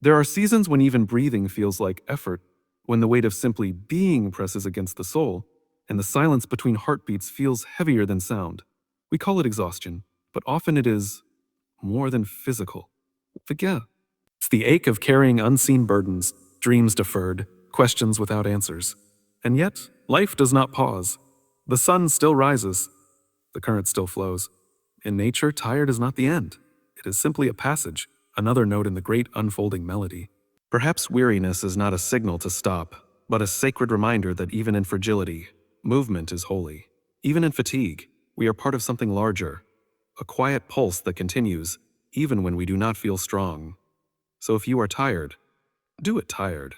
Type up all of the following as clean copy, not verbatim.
There are seasons when even breathing feels like effort, when the weight of simply being presses against the soul, and the silence between heartbeats feels heavier than sound. We call it exhaustion, but often it is more than physical. Forget. It's the ache of carrying unseen burdens, dreams deferred, questions without answers. And yet, life does not pause. The sun still rises, the current still flows. In nature, tired is not the end. It is simply a passage, another note in the great unfolding melody. Perhaps weariness is not a signal to stop, but a sacred reminder that even in fragility, movement is holy. Even in fatigue, we are part of something larger, a quiet pulse that continues, even when we do not feel strong. So if you are tired, do it tired.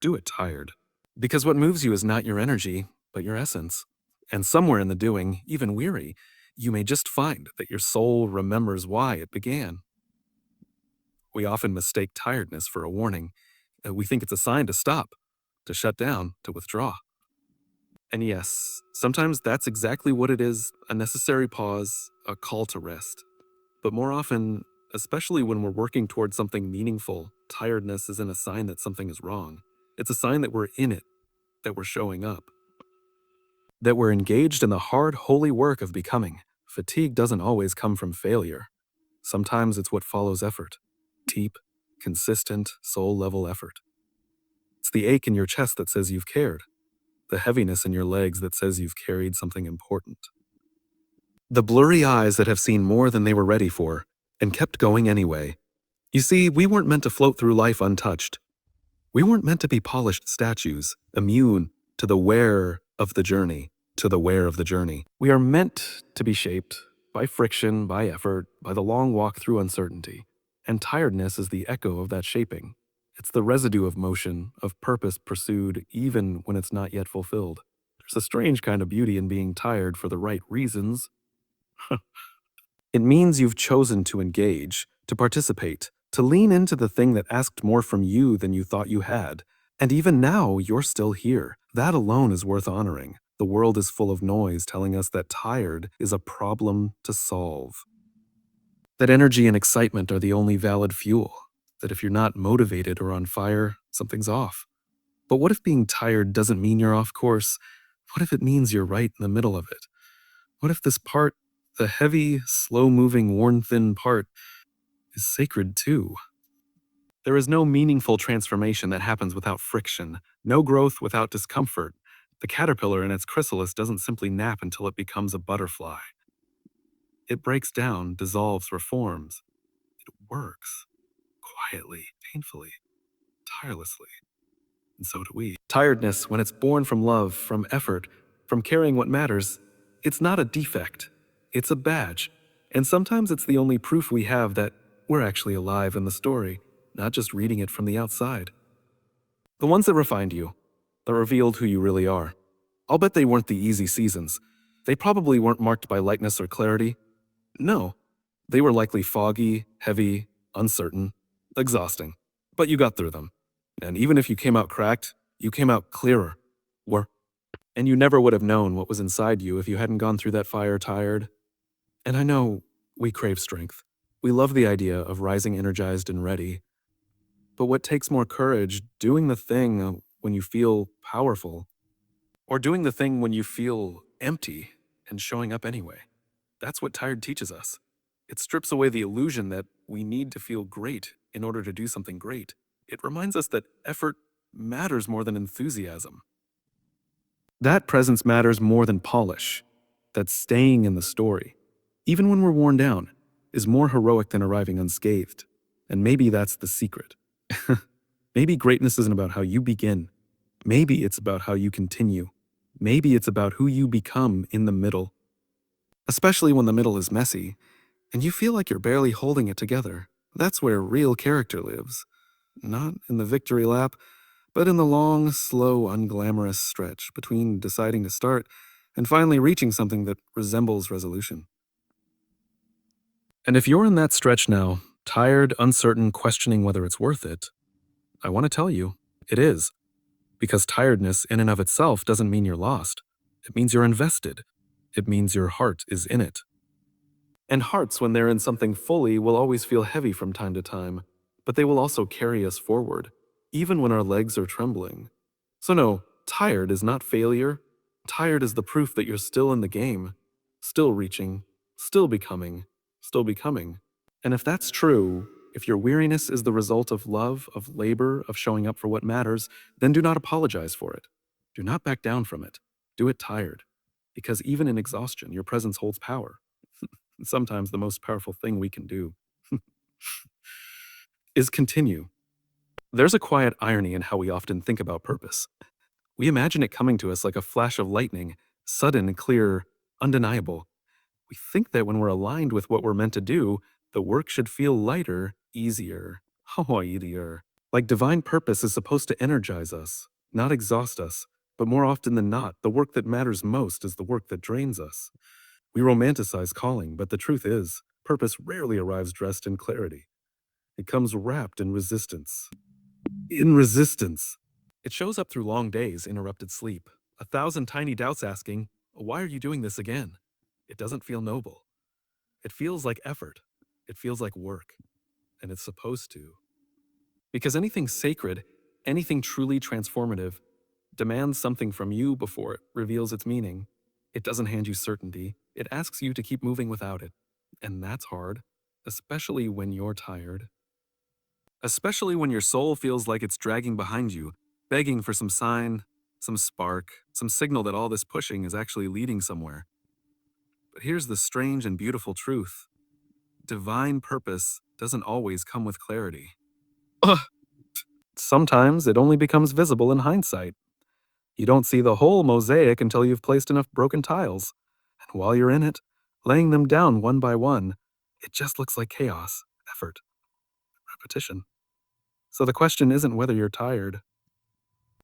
Do it tired. Because what moves you is not your energy, but your essence. And somewhere in the doing, even weary, you may just find that your soul remembers why it began. We often mistake tiredness for a warning. We think it's a sign to stop, to shut down, to withdraw. And yes, sometimes that's exactly what it is, a necessary pause, a call to rest. But more often, especially when we're working towards something meaningful, tiredness isn't a sign that something is wrong. It's a sign that we're in it, that we're showing up, that we're engaged in the hard, holy work of becoming. Fatigue doesn't always come from failure. Sometimes it's what follows effort. Deep, consistent, soul-level effort. It's the ache in your chest that says you've cared. The heaviness in your legs that says you've carried something important. The blurry eyes that have seen more than they were ready for, and kept going anyway. You see, we weren't meant to float through life untouched. We weren't meant to be polished statues, immune to the wear of the journey, We are meant to be shaped by friction, by effort, by the long walk through uncertainty. And tiredness is the echo of that shaping. It's the residue of motion, of purpose pursued even when it's not yet fulfilled. There's a strange kind of beauty in being tired for the right reasons. It means you've chosen to engage, to participate, to lean into the thing that asked more from you than you thought you had. And even now, you're still here. That alone is worth honoring. The world is full of noise telling us that tired is a problem to solve. That energy and excitement are the only valid fuel. That if you're not motivated or on fire, something's off. But what if being tired doesn't mean you're off course? What if it means you're right in the middle of it? What if this part, the heavy, slow-moving, worn-thin part, is sacred too? There is no meaningful transformation that happens without friction, no growth without discomfort. The caterpillar in its chrysalis doesn't simply nap until it becomes a butterfly. It breaks down, dissolves, reforms. It works. Quietly, painfully, tirelessly. And so do we. Tiredness, when it's born from love, from effort, from caring what matters, it's not a defect. It's a badge. And sometimes it's the only proof we have that we're actually alive in the story, not just reading it from the outside. The ones that refined you, that revealed who you really are. I'll bet they weren't the easy seasons. They probably weren't marked by lightness or clarity. No, they were likely foggy, heavy, uncertain, exhausting. But you got through them. And even if you came out cracked, you came out clearer. Were. And you never would have known what was inside you if you hadn't gone through that fire tired. And I know we crave strength. We love the idea of rising energized and ready. But what takes more courage, doing the thing when you feel powerful, or doing the thing when you feel empty and showing up anyway? That's what tired teaches us. It strips away the illusion that we need to feel great in order to do something great. It reminds us that effort matters more than enthusiasm. That presence matters more than polish. That staying in the story, even when we're worn down, is more heroic than arriving unscathed. And maybe that's the secret. Maybe greatness isn't about how you begin. Maybe it's about how you continue. Maybe it's about who you become in the middle. Especially when the middle is messy, and you feel like you're barely holding it together. That's where real character lives. Not in the victory lap, but in the long, slow, unglamorous stretch between deciding to start and finally reaching something that resembles resolution. And if you're in that stretch now, tired, uncertain, questioning whether it's worth it, I want to tell you, it is. Because tiredness in and of itself doesn't mean you're lost. It means you're invested. It means your heart is in it. And hearts, when they're in something fully, will always feel heavy from time to time. but they will also carry us forward, even when our legs are trembling. So, no, tired is not failure. Tired is the proof that you're still in the game, still reaching, still becoming, still becoming. And if that's true, if your weariness is the result of love, of labor, of showing up for what matters, then do not apologize for it. Do not back down from it. Do it tired. Because even in exhaustion, your presence holds power. And sometimes the most powerful thing we can do is continue. There's a quiet irony in how we often think about purpose. We imagine it coming to us like a flash of lightning, sudden, clear, undeniable. We think that when we're aligned with what we're meant to do, the work should feel lighter, easier, easier. Like divine purpose is supposed to energize us, not exhaust us. But more often than not, the work that matters most is the work that drains us. We romanticize calling, but the truth is, purpose rarely arrives dressed in clarity. It comes wrapped in resistance. In resistance. It shows up through long days, interrupted sleep, 1,000 tiny doubts asking, why are you doing this again? It doesn't feel noble. It feels like effort. It feels like work. And it's supposed to. Because anything sacred, anything truly transformative, demands something from you before it reveals its meaning. It doesn't hand you certainty. It asks you to keep moving without it. And that's hard, especially when you're tired. Especially when your soul feels like it's dragging behind you, begging for some sign, some spark, some signal that all this pushing is actually leading somewhere. But here's the strange and beautiful truth. Divine purpose doesn't always come with clarity. Ugh. Sometimes it only becomes visible in hindsight. You don't see the whole mosaic until you've placed enough broken tiles. And while you're in it, laying them down one by one, it just looks like chaos, effort, repetition. So the question isn't whether you're tired.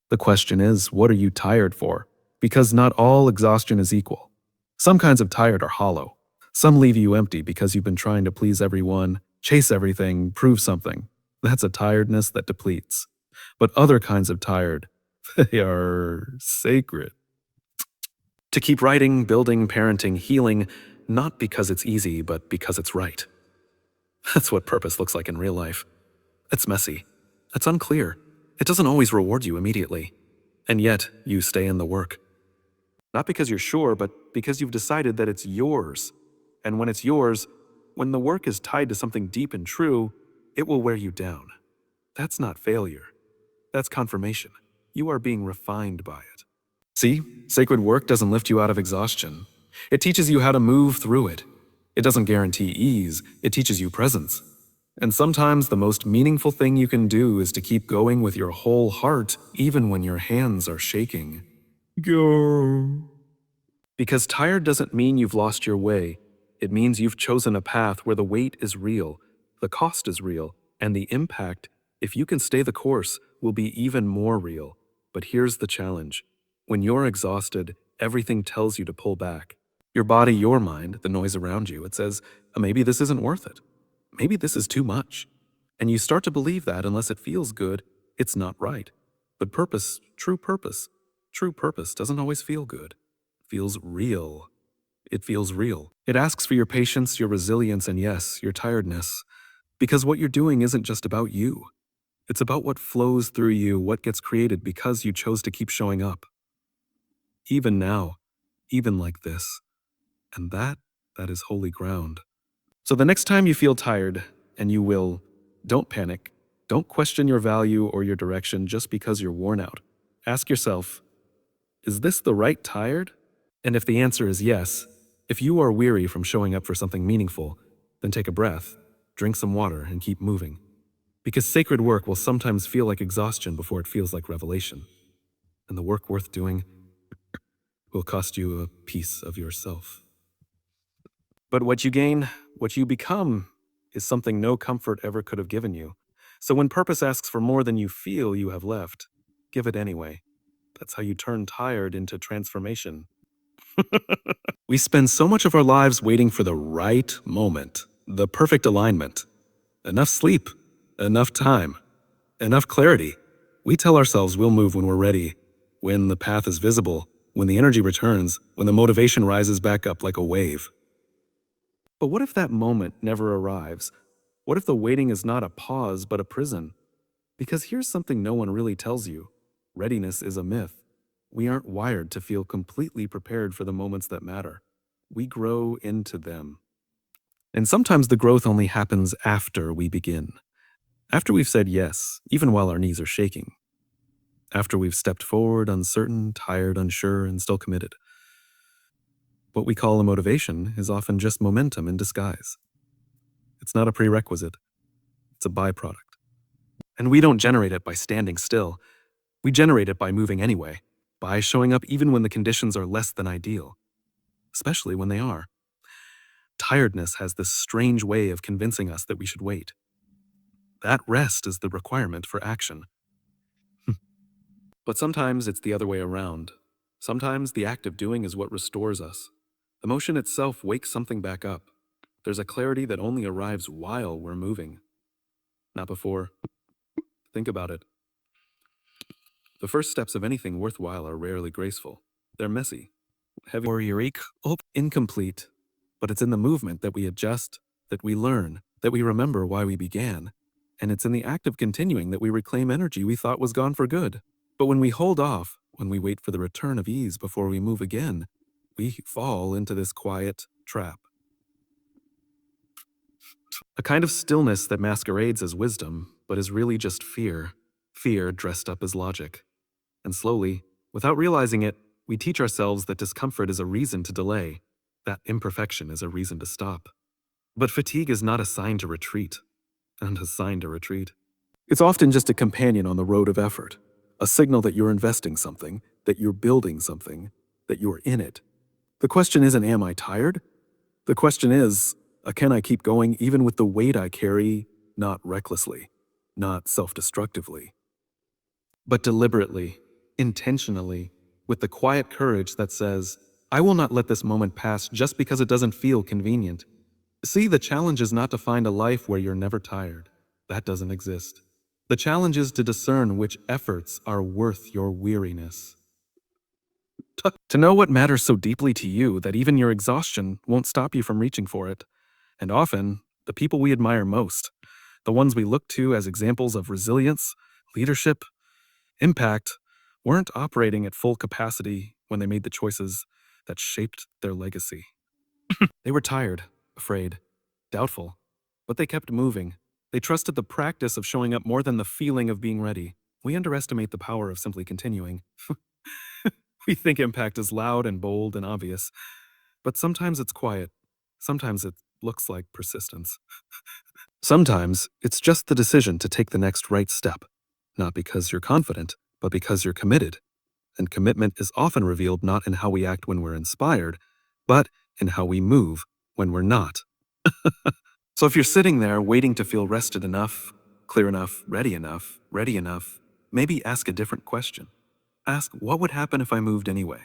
The question is, what are you tired for? Because not all exhaustion is equal. Some kinds of tired are hollow. Some leave you empty because you've been trying to please everyone, chase everything, prove something. That's a tiredness that depletes. But other kinds of tired, they are sacred. To keep writing, building, parenting, healing, not because it's easy, but because it's right. That's what purpose looks like in real life. It's messy. It's unclear. It doesn't always reward you immediately. And yet, you stay in the work. Not because you're sure, but because you've decided that it's yours. And when it's yours, when the work is tied to something deep and true, it will wear you down. That's not failure. That's confirmation. You are being refined by it. See, sacred work doesn't lift you out of exhaustion. It teaches you how to move through it. It doesn't guarantee ease, it teaches you presence. And sometimes the most meaningful thing you can do is to keep going with your whole heart, even when your hands are shaking. Go. Because tired doesn't mean you've lost your way. It means you've chosen a path where the weight is real, the cost is real, and the impact, if you can stay the course, will be even more real. But here's the challenge. When you're exhausted, everything tells you to pull back. Your body, your mind, the noise around you, it says, maybe this isn't worth it. Maybe this is too much. And you start to believe that unless it feels good, it's not right. But purpose true purpose doesn't always feel good. It feels real. It feels real. It asks for your patience, your resilience, and yes, your tiredness. Because what you're doing isn't just about you. It's about what flows through you, what gets created because you chose to keep showing up. Even now, even like this. And that is holy ground. So the next time you feel tired, and you will, don't panic. Don't question your value or your direction just because you're worn out. Ask yourself, is this the right tired? And if the answer is yes, if you are weary from showing up for something meaningful, then take a breath, drink some water, and keep moving. Because sacred work will sometimes feel like exhaustion before it feels like revelation. And the work worth doing will cost you a piece of yourself. But what you gain, what you become, is something no comfort ever could have given you. So when purpose asks for more than you feel you have left, give it anyway. That's how you turn tired into transformation. We spend so much of our lives waiting for the right moment, the perfect alignment. Enough sleep, enough time, enough clarity. We tell ourselves we'll move when we're ready, when the path is visible, when the energy returns, when the motivation rises back up like a wave. But what if that moment never arrives? What if the waiting is not a pause but a prison? Because here's something no one really tells you: readiness is a myth. We aren't wired to feel completely prepared for the moments that matter. We grow into them. And sometimes the growth only happens after we begin. After we've said yes, even while our knees are shaking. After we've stepped forward, uncertain, tired, unsure, and still committed. What we call a motivation is often just momentum in disguise. It's not a prerequisite, it's a byproduct. And we don't generate it by standing still. We generate it by moving anyway, by showing up even when the conditions are less than ideal, especially when they are. Tiredness has this strange way of convincing us that we should wait. That rest is the requirement for action. But sometimes it's the other way around. Sometimes the act of doing is what restores us. The motion itself wakes something back up. There's a clarity that only arrives while we're moving, not before. Think about it. The first steps of anything worthwhile are rarely graceful. They're messy, heavy, or eureka, incomplete. But it's in the movement that we adjust, that we learn, that we remember why we began. And it's in the act of continuing that we reclaim energy we thought was gone for good. But when we hold off, when we wait for the return of ease before we move again, we fall into this quiet trap. A kind of stillness that masquerades as wisdom, but is really just fear. Fear dressed up as logic. And slowly, without realizing it, we teach ourselves that discomfort is a reason to delay, that imperfection is a reason to stop. But fatigue is not a sign to retreat, and a sign to retreat. It's often just a companion on the road of effort, a signal that you're investing something, that you're building something, that you're in it. The question isn't, am I tired? The question is, can I keep going even with the weight I carry, not recklessly, not self-destructively, but deliberately, intentionally, with the quiet courage that says, I will not let this moment pass just because it doesn't feel convenient. See, the challenge is not to find a life where you're never tired. That doesn't exist. The challenge is to discern which efforts are worth your weariness. To know what matters so deeply to you that even your exhaustion won't stop you from reaching for it. And often, the people we admire most, the ones we look to as examples of resilience, leadership, impact, weren't operating at full capacity when they made the choices that shaped their legacy. They were tired, afraid, doubtful, but they kept moving. They trusted the practice of showing up more than the feeling of being ready. We underestimate the power of simply continuing. We think impact is loud and bold and obvious, but sometimes it's quiet. Sometimes it looks like persistence. Sometimes it's just the decision to take the next right step, not because you're confident, but because you're committed. And commitment is often revealed not in how we act when we're inspired, but in how we move when we're not. So if you're sitting there waiting to feel rested enough, clear enough, ready enough, maybe ask a different question. Ask, what would happen if I moved anyway?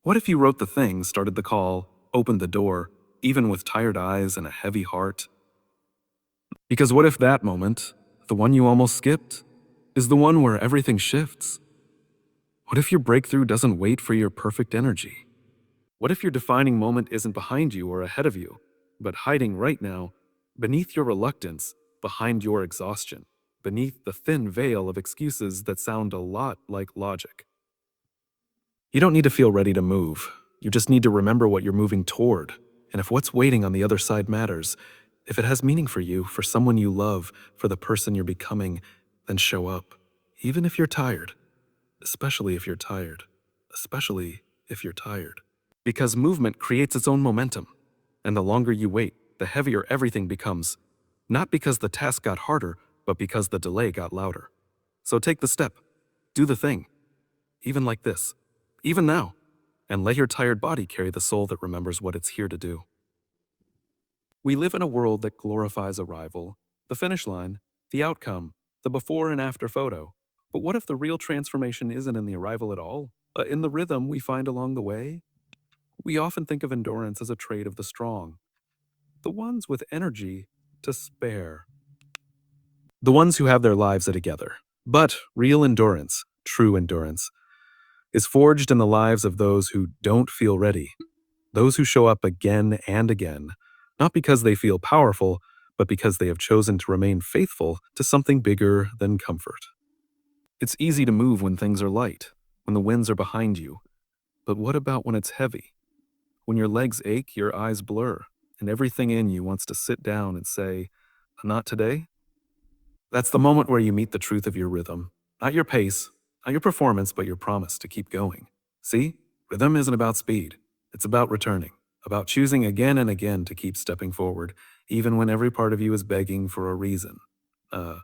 What if you wrote the thing, started the call, opened the door, even with tired eyes and a heavy heart? Because what if that moment, the one you almost skipped, is the one where everything shifts? What if your breakthrough doesn't wait for your perfect energy? What if your defining moment isn't behind you or ahead of you, but hiding right now, beneath your reluctance, behind your exhaustion, beneath the thin veil of excuses that sound a lot like logic? You don't need to feel ready to move. You just need to remember what you're moving toward. And if what's waiting on the other side matters, if it has meaning for you, for someone you love, for the person you're becoming, then show up. Even if you're tired. Especially if you're tired. Especially if you're tired. Because movement creates its own momentum. And the longer you wait, the heavier everything becomes. Not because the task got harder, but because the delay got louder. So take the step. Do the thing. Even like this. Even now. And let your tired body carry the soul that remembers what it's here to do. We live in a world that glorifies arrival, the finish line, the outcome, the before and after photo. But what if the real transformation isn't in the arrival at all? In the rhythm we find along the way? We often think of endurance as a trait of the strong, the ones with energy to spare, the ones who have their lives together. But real endurance, true endurance, is forged in the lives of those who don't feel ready, those who show up again and again, not because they feel powerful, but because they have chosen to remain faithful to something bigger than comfort. It's easy to move when things are light, when the winds are behind you. But what about when it's heavy? When your legs ache, your eyes blur, and everything in you wants to sit down and say, "Not today"? That's the moment where you meet the truth of your rhythm. Not your pace, not your performance, but your promise to keep going. See? Rhythm isn't about speed. It's about returning, about choosing again and again to keep stepping forward, even when every part of you is begging for a reason. Uh,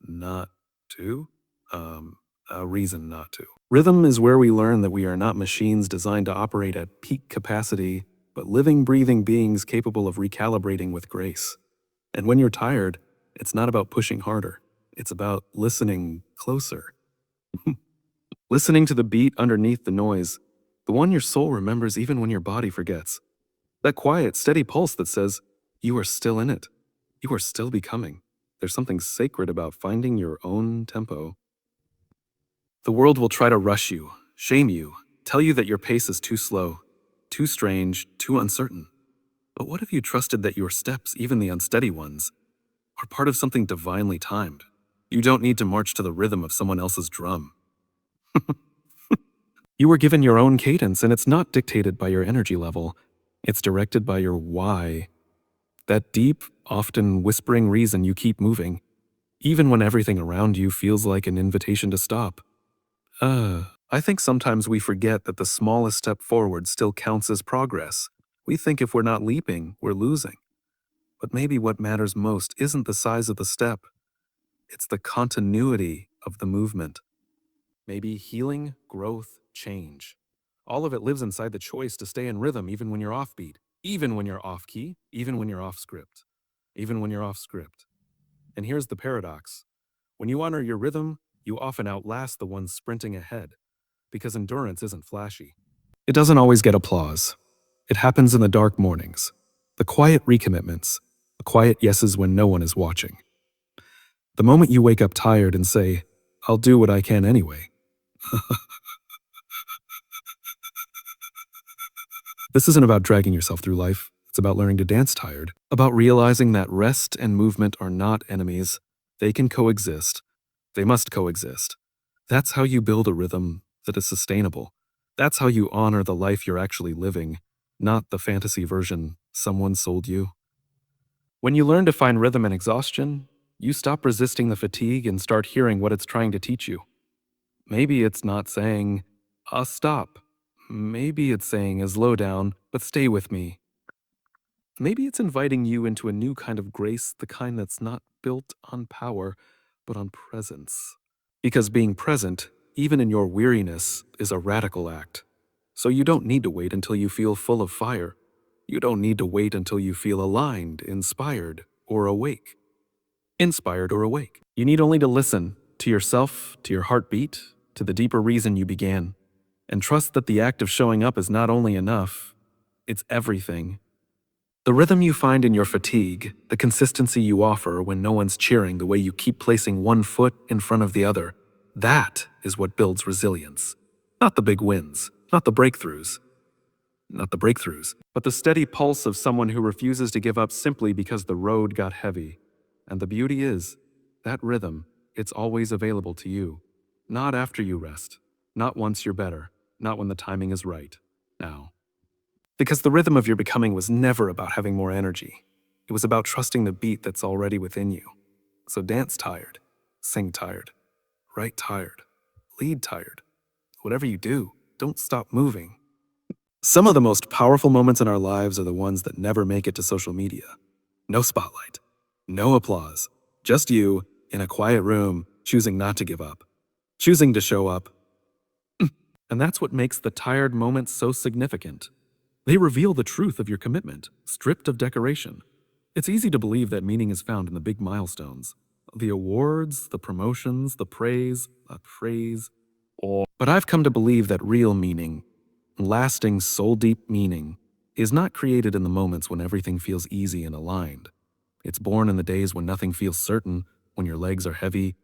not to? Um, a reason not to. Rhythm is where we learn that we are not machines designed to operate at peak capacity, but living, breathing beings capable of recalibrating with grace. And when you're tired, it's not about pushing harder. It's about listening closer. Listening to the beat underneath the noise, the one your soul remembers even when your body forgets. That quiet, steady pulse that says, you are still in it. You are still becoming. There's something sacred about finding your own tempo. The world will try to rush you, shame you, tell you that your pace is too slow, too strange, too uncertain. But what if you trusted that your steps, even the unsteady ones, are part of something divinely timed? You don't need to march to the rhythm of someone else's drum. You were given your own cadence, and it's not dictated by your energy level. It's directed by your why. That deep, often whispering reason you keep moving, even when everything around you feels like an invitation to stop. I think sometimes we forget that the smallest step forward still counts as progress. We think if we're not leaping, we're losing. But maybe what matters most isn't the size of the step, it's the continuity of the movement. Maybe healing, growth, change. All of it lives inside the choice to stay in rhythm even when you're offbeat, even when you're off key, even when you're off script, even when you're off script. And here's the paradox. When you honor your rhythm, you often outlast the ones sprinting ahead, because endurance isn't flashy. It doesn't always get applause. It happens in the dark mornings, the quiet recommitments, the quiet yeses when no one is watching. The moment you wake up tired and say, I'll do what I can anyway. This isn't about dragging yourself through life. It's about learning to dance tired, about realizing that rest and movement are not enemies. They can coexist. They must coexist. That's how you build a rhythm that is sustainable. That's how you honor the life you're actually living, not the fantasy version someone sold you. When you learn to find rhythm in exhaustion, you stop resisting the fatigue and start hearing what it's trying to teach you. Maybe it's not saying, stop. Maybe it's saying, slow down, but stay with me. Maybe it's inviting you into a new kind of grace, the kind that's not built on power, but on presence. Because being present, even in your weariness, is a radical act. So you don't need to wait until you feel full of fire. You don't need to wait until you feel aligned, inspired, or awake. Inspired or awake. You need only to listen to yourself, to your heartbeat, to the deeper reason you began, and trust that the act of showing up is not only enough, it's everything. The rhythm you find in your fatigue, the consistency you offer when no one's cheering, the way you keep placing one foot in front of the other, that is what builds resilience. Not the big wins, not the breakthroughs, but the steady pulse of someone who refuses to give up simply because the road got heavy. And the beauty is, that rhythm, it's always available to you. Not after you rest, not once you're better, not when the timing is right. Now. Because the rhythm of your becoming was never about having more energy. It was about trusting the beat that's already within you. So dance tired, sing tired, write tired, lead tired. Whatever you do, don't stop moving. Some of the most powerful moments in our lives are the ones that never make it to social media. No spotlight, no applause, just you in a quiet room choosing not to give up, choosing to show up. And that's what makes the tired moments so significant. They reveal the truth of your commitment, stripped of decoration. It's easy to believe that meaning is found in the big milestones, the awards, the promotions, the praise, But I've come to believe that real meaning, lasting soul-deep meaning, is not created in the moments when everything feels easy and aligned. It's born in the days when nothing feels certain, when your legs are heavy,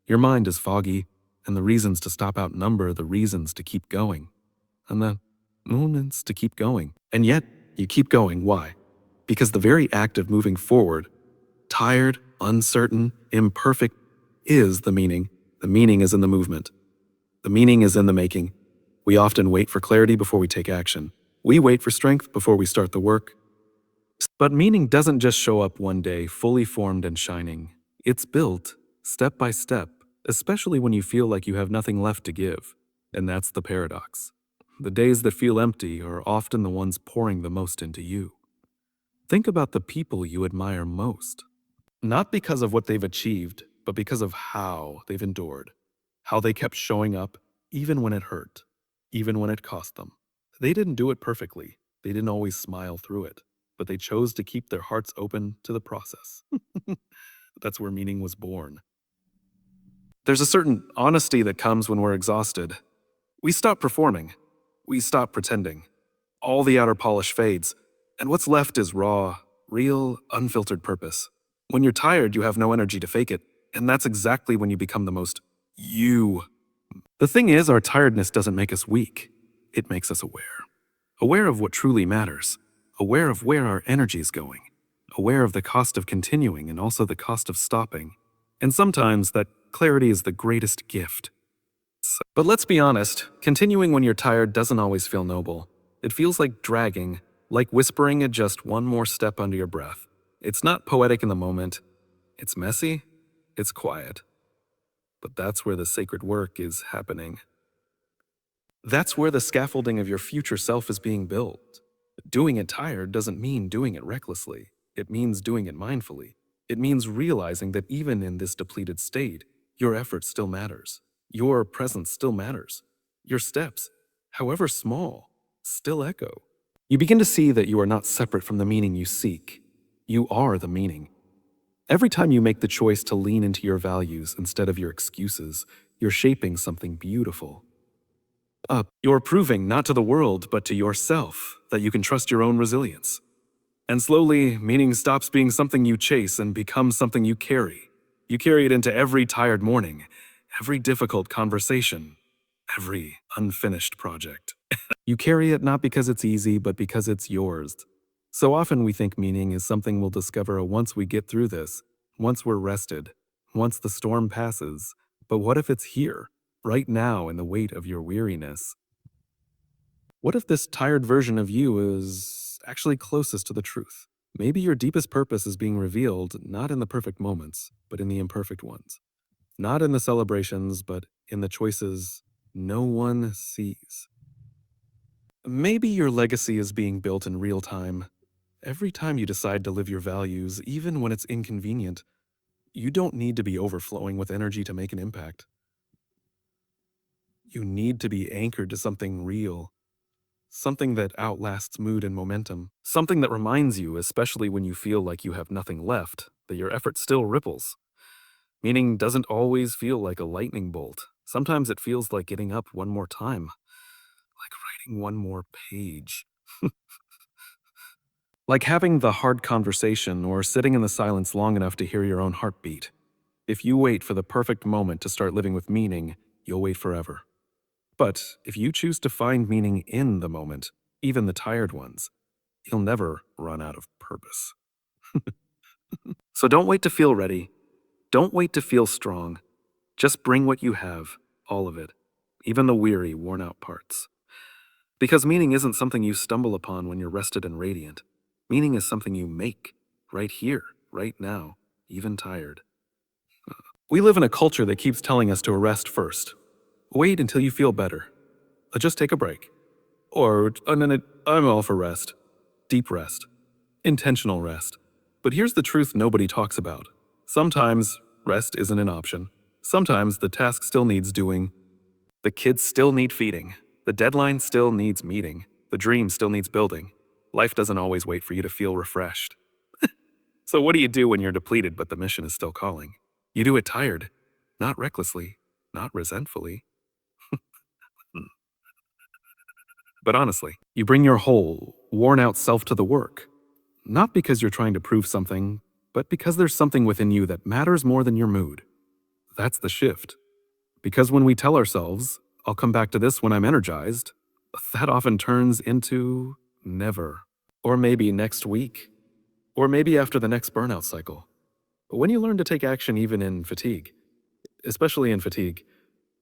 your mind is foggy, and the reasons to stop outnumber the reasons to keep going. And the moments to keep going. And yet, you keep going. Why? Because the very act of moving forward, Tired, uncertain, imperfect is the meaning. The meaning is in the movement. The meaning is in the making. We often wait for clarity before we take action. We wait for strength before we start the work. But meaning doesn't just show up one day, fully formed and shining. It's built step by step, especially when you feel like you have nothing left to give. And that's the paradox. The days that feel empty are often the ones pouring the most into you. Think about the people you admire most. Not because of what they've achieved, but because of how they've endured. How they kept showing up, even when it hurt, even when it cost them. They didn't do it perfectly. They didn't always smile through it, but they chose to keep their hearts open to the process. That's where meaning was born. There's a certain honesty that comes when we're exhausted. We stop performing. We stop pretending. All the outer polish fades, and what's left is raw, real, unfiltered purpose. When you're tired, you have no energy to fake it, and that's exactly when you become the most you. The thing is, our tiredness doesn't make us weak. It makes us aware. Aware of what truly matters. Aware of where our energy is going. Aware of the cost of continuing and also the cost of stopping. And sometimes that clarity is the greatest gift. But let's be honest, continuing when you're tired doesn't always feel noble. It feels like dragging, like whispering at just one more step under your breath. It's not poetic in the moment. It's messy. It's quiet. But that's where the sacred work is happening. That's where the scaffolding of your future self is being built. Doing it tired doesn't mean doing it recklessly. It means doing it mindfully. It means realizing that even in this depleted state, your effort still matters. Your presence still matters. Your steps, however small, still echo. You begin to see that you are not separate from the meaning you seek. You are the meaning. Every time you make the choice to lean into your values instead of your excuses, you're shaping something beautiful. You're proving not to the world, but to yourself, that you can trust your own resilience. And slowly, meaning stops being something you chase and becomes something you carry. You carry it into every tired morning, every difficult conversation, every unfinished project. You carry it not because it's easy, but because it's yours. So often we think meaning is something we'll discover once we get through this, once we're rested, once the storm passes. But what if it's here, right now, in the weight of your weariness? What if this tired version of you is actually closest to the truth? Maybe your deepest purpose is being revealed not in the perfect moments, but in the imperfect ones. Not in the celebrations, but in the choices no one sees. Maybe your legacy is being built in real time. Every time you decide to live your values, even when it's inconvenient, you don't need to be overflowing with energy to make an impact. You need to be anchored to something real, something that outlasts mood and momentum, something that reminds you, especially when you feel like you have nothing left, that your effort still ripples. Meaning doesn't always feel like a lightning bolt. Sometimes it feels like getting up one more time, like writing one more page. Like having the hard conversation or sitting in the silence long enough to hear your own heartbeat. If you wait for the perfect moment to start living with meaning, you'll wait forever. But if you choose to find meaning in the moment, even the tired ones, you'll never run out of purpose. So don't wait to feel ready. Don't wait to feel strong. Just bring what you have, all of it, even the weary, worn out parts. Because meaning isn't something you stumble upon when you're rested and radiant. Meaning is something you make, right here, right now, even tired. We live in a culture that keeps telling us to rest first. Wait until you feel better. Just take a break. Or, I'm all for rest. Deep rest. Intentional rest. But here's the truth nobody talks about. Sometimes rest isn't an option. Sometimes the task still needs doing. The kids still need feeding. The deadline still needs meeting. The dream still needs building. Life doesn't always wait for you to feel refreshed. So what do you do when you're depleted but the mission is still calling? You do it tired, not recklessly, not resentfully. But honestly, you bring your whole, worn-out self to the work. Not because you're trying to prove something, but because there's something within you that matters more than your mood. That's the shift. Because when we tell ourselves, I'll come back to this when I'm energized, that often turns into never. Or maybe next week. Or maybe after the next burnout cycle. When you learn to take action even in fatigue, especially in fatigue,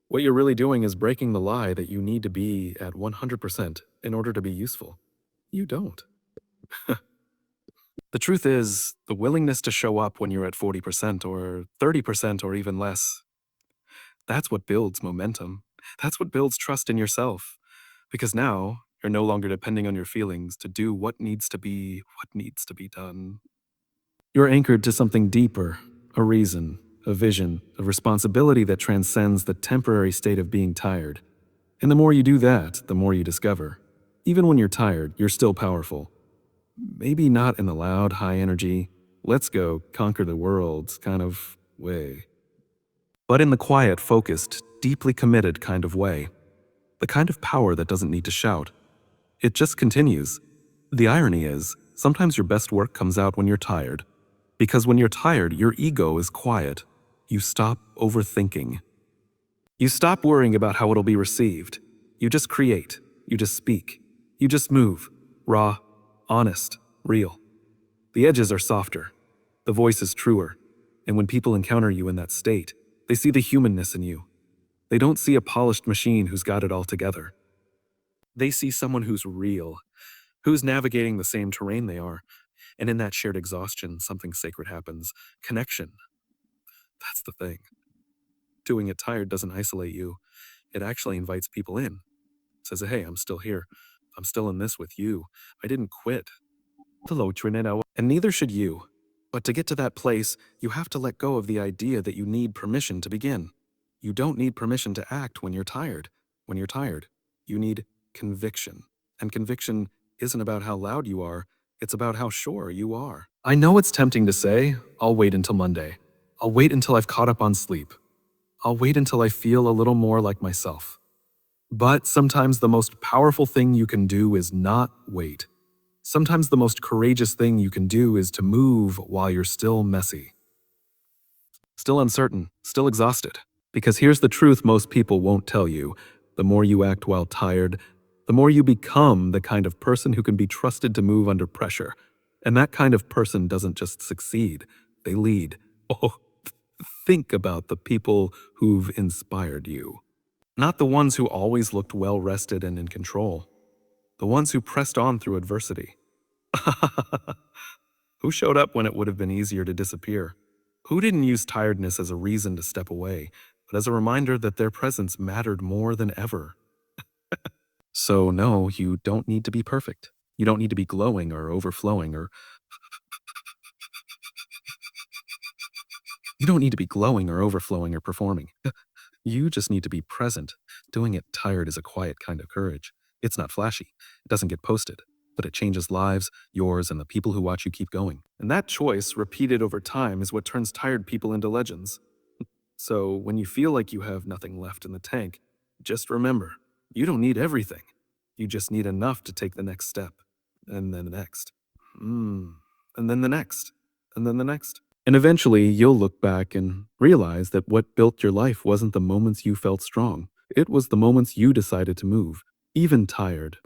what you're really doing is breaking the lie that you need to be at 100% in order to be useful. You don't. The truth is, the willingness to show up when you're at 40% or 30% or even less, that's what builds momentum. That's what builds trust in yourself. Because now, you're no longer depending on your feelings to do what needs to be done. You're anchored to something deeper, a reason, a vision, a responsibility that transcends the temporary state of being tired. And the more you do that, the more you discover. Even when you're tired, you're still powerful. Maybe not in the loud, high energy, let's go conquer the world kind of way, but in the quiet, focused, deeply committed kind of way. The kind of power that doesn't need to shout. It just continues. The irony is, sometimes your best work comes out when you're tired. Because when you're tired, your ego is quiet. You stop overthinking. You stop worrying about how it'll be received. You just create. You just speak. You just move. Raw, honest, real. The edges are softer. The voice is truer. And when people encounter you in that state, they see the humanness in you. They don't see a polished machine who's got it all together. They see someone who's real, who's navigating the same terrain they are. And in that shared exhaustion, something sacred happens. Connection. That's the thing. Doing it tired doesn't isolate you. It actually invites people in. Says, hey, I'm still here. I'm still in this with you. I didn't quit. And neither should you. But to get to that place, you have to let go of the idea that you need permission to begin. You don't need permission to act when you're tired. When you're tired, you need conviction. And conviction isn't about how loud you are, it's about how sure you are. I know it's tempting to say, I'll wait until Monday. I'll wait until I've caught up on sleep. I'll wait until I feel a little more like myself. But sometimes the most powerful thing you can do is not wait. Sometimes the most courageous thing you can do is to move while you're still messy. Still uncertain, still exhausted. Because here's the truth most people won't tell you. The more you act while tired, the more you become the kind of person who can be trusted to move under pressure. And that kind of person doesn't just succeed, they lead. Oh, think about the people who've inspired you. Not the ones who always looked well-rested and in control. The ones who pressed on through adversity. Who showed up when it would have been easier to disappear? Who didn't use tiredness as a reason to step away, but as a reminder that their presence mattered more than ever? So no, you don't need to be perfect. You don't need to be glowing or overflowing or you don't need to be glowing or overflowing or performing. You just need to be present. Doing it tired is a quiet kind of courage. It's not flashy. It doesn't get posted, but it changes lives, yours and the people who watch you keep going. And that choice, repeated over time, is what turns tired people into legends. So when you feel like you have nothing left in the tank, just remember, you don't need everything. You just need enough to take the next step. And then the next. And then the next. And then the next. And eventually, you'll look back and realize that what built your life wasn't the moments you felt strong. It was the moments you decided to move, even tired,